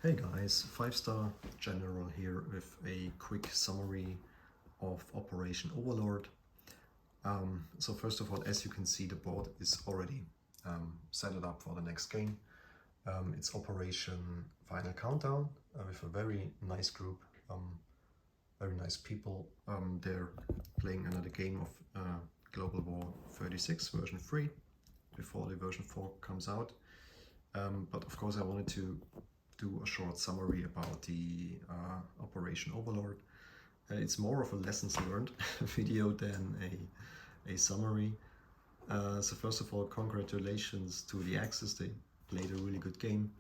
Hey guys, 5-star general here with a quick summary of Operation Overlord. So first of all, as you can see, the board is already set it up for the next game. It's Operation Final Countdown with a very nice group, very nice people. They're playing another game of Global War 36 version 3 before the version 4 comes out. But of course I wanted to do a short summary about the Operation Overlord. It's more of a lessons learned video than a summary. So first of all, congratulations to the Axis. They played a really good game,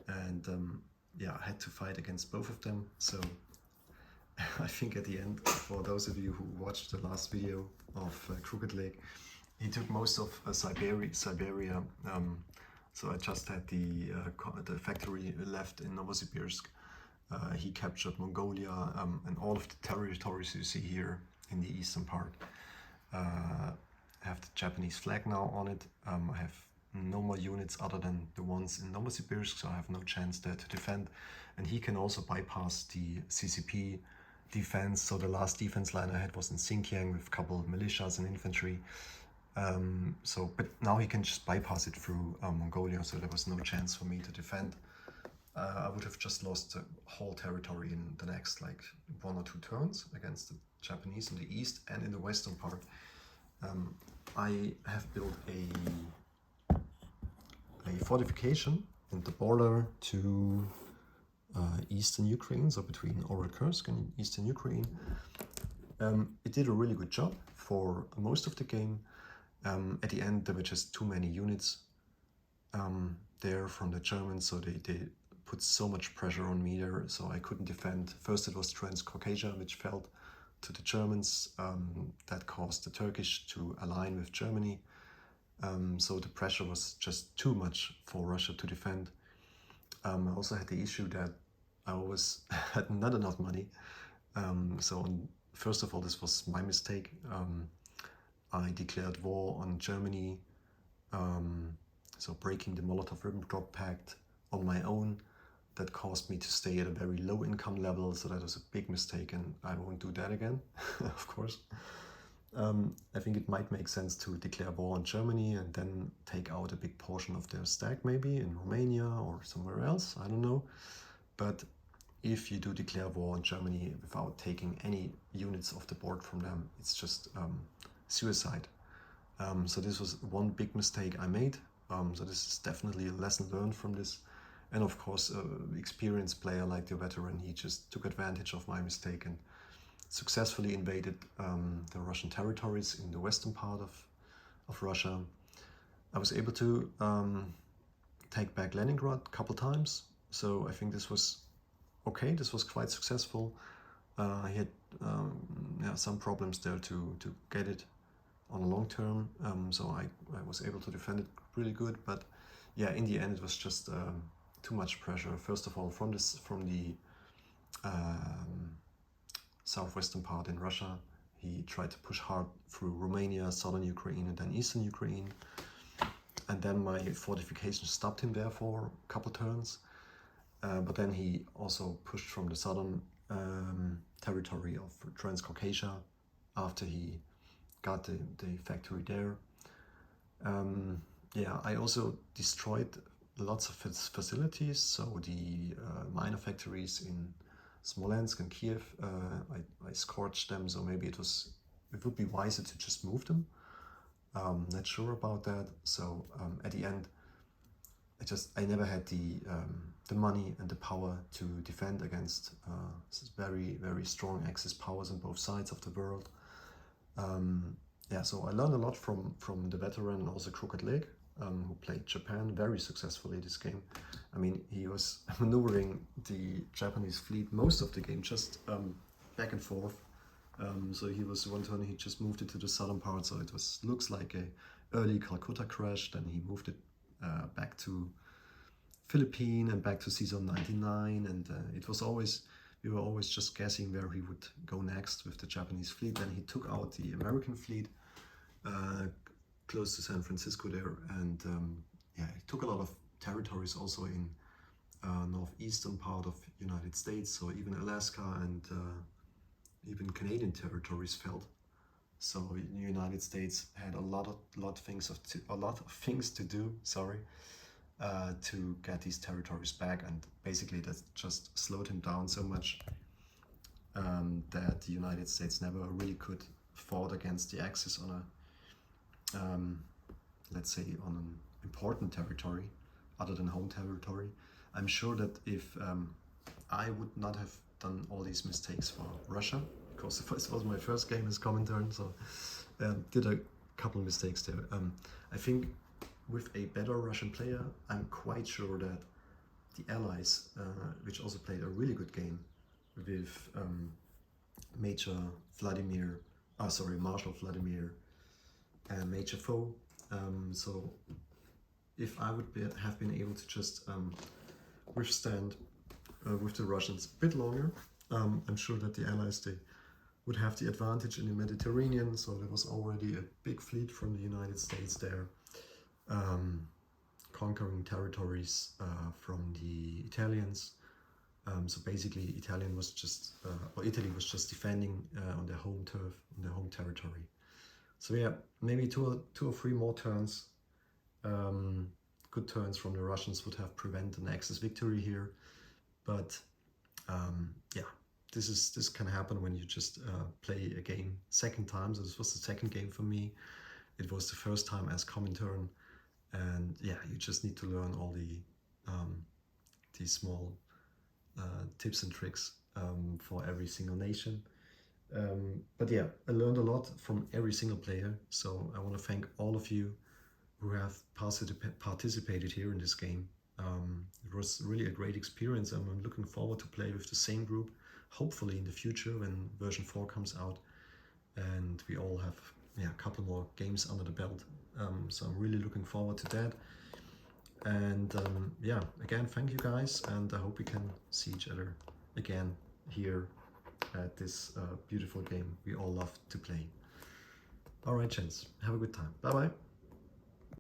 and yeah, I had to fight against both of them. So I think at the end, for those of you who watched the last video of Crooked Lake, he took most of Siberia. So I just had the factory left in Novosibirsk. He captured Mongolia and all of the territories you see here in the eastern part. I have the Japanese flag now on it. I have no more units other than the ones in Novosibirsk, so I have no chance there to defend. And he can also bypass the CCP defense. So the last defense line I had was in Xinjiang with a couple of militias and infantry. But now he can just bypass it through Mongolia, so there was no chance for me to defend. I would have just lost the whole territory in the next like 1 or 2 turns against the Japanese in the east and in the western part. I have built a fortification in the border to eastern Ukraine, so between Kursk and eastern Ukraine. It did a really good job for most of the game. At the end, there were just too many units there from the Germans, so they put so much pressure on me there, so I couldn't defend. First it was Transcaucasia, which fell to the Germans. That caused the Turkish to align with Germany. So the pressure was just too much for Russia to defend. I also had the issue that I always had not enough money. First of all, this was my mistake. I declared war on Germany, so breaking the Molotov-Ribbentrop Pact on my own. That caused me to stay at a very low income level, so that was a big mistake, and I won't do that again, of course. I think it might make sense to declare war on Germany and then take out a big portion of their stack, maybe in Romania or somewhere else, I don't know. But if you do declare war on Germany without taking any units off the board from them, it's just suicide. So this was one big mistake I made. So this is definitely a lesson learned from this. And of course, an experienced player like the veteran, he just took advantage of my mistake and successfully invaded the Russian territories in the western part of Russia. I was able to take back Leningrad a couple times. So I think this was okay. This was quite successful. I had some problems there to get it on a long term, so I was able to defend it really good, but yeah, in the end it was just too much pressure. First of all, from the southwestern part in Russia, he tried to push hard through Romania, southern Ukraine, and then eastern Ukraine, and then my fortification stopped him there for a couple turns. But then he also pushed from the southern territory of Transcaucasia after he got the factory there. Yeah, I also destroyed lots of its facilities, so the minor factories in Smolensk and Kiev, I scorched them, so maybe it would be wiser to just move them. Not sure about that. So at the end, I never had the money and the power to defend against very, very strong Axis powers on both sides of the world. Yeah, so I learned a lot from the veteran and also Crooked Lake, who played Japan very successfully this game. I mean, he was maneuvering the Japanese fleet most of the game, just back and forth. So he was one turn, he just moved it to the southern part, so it looks like a early Calcutta crash. Then he moved it back to Philippines and back to season 99, and we were always just guessing where he would go next with the Japanese fleet. Then he took out the American fleet close to San Francisco there, and yeah, he took a lot of territories also in northeastern part of United States, so even Alaska and even Canadian territories fell. So the United States had a lot of things to do. Sorry, to get these territories back, and basically that just slowed him down so much that the United States never really could fought against the Axis on a, let's say, on an important territory other than home territory. I'm sure that if I would not have done all these mistakes for Russia, because this was my first game as Comintern, so did a couple of mistakes there. I think with a better Russian player, I'm quite sure that the Allies, which also played a really good game with Marshal Vladimir and Major Foe. So if I would have been able to just withstand with the Russians a bit longer, I'm sure that the Allies, they would have the advantage in the Mediterranean. So there was already a big fleet from the United States there, conquering territories from the Italians. So basically, Italy was just defending on their home turf, on their home territory. So yeah, maybe two or three more turns, good turns from the Russians would have prevented an Axis victory here. But yeah, this can happen when you just play a game second time. So this was the second game for me. It was the first time as Comintern, and yeah, you just need to learn all these small tips and tricks for every single nation. But yeah, I learned a lot from every single player, so I want to thank all of you who have participated here in this game. It was really a great experience, and I'm looking forward to play with the same group, hopefully in the future when version 4 comes out and we all have a couple more games under the belt. So I'm really looking forward to that. And yeah, again, thank you guys, and I hope we can see each other again here at this beautiful game we all love to play. Alright, gents, have a good time. Bye bye.